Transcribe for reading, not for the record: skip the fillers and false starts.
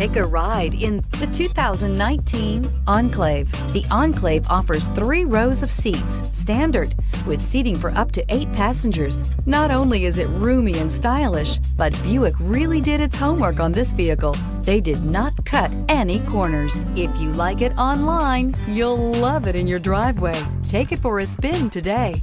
Take a ride in the 2019 Enclave. The Enclave offers 3 rows of seats, standard, with seating for up to 8 passengers. Not only is it roomy and stylish, but Buick really did its homework on this vehicle. They did not cut any corners. If you like it online, you'll love it in your driveway. Take it for a spin today.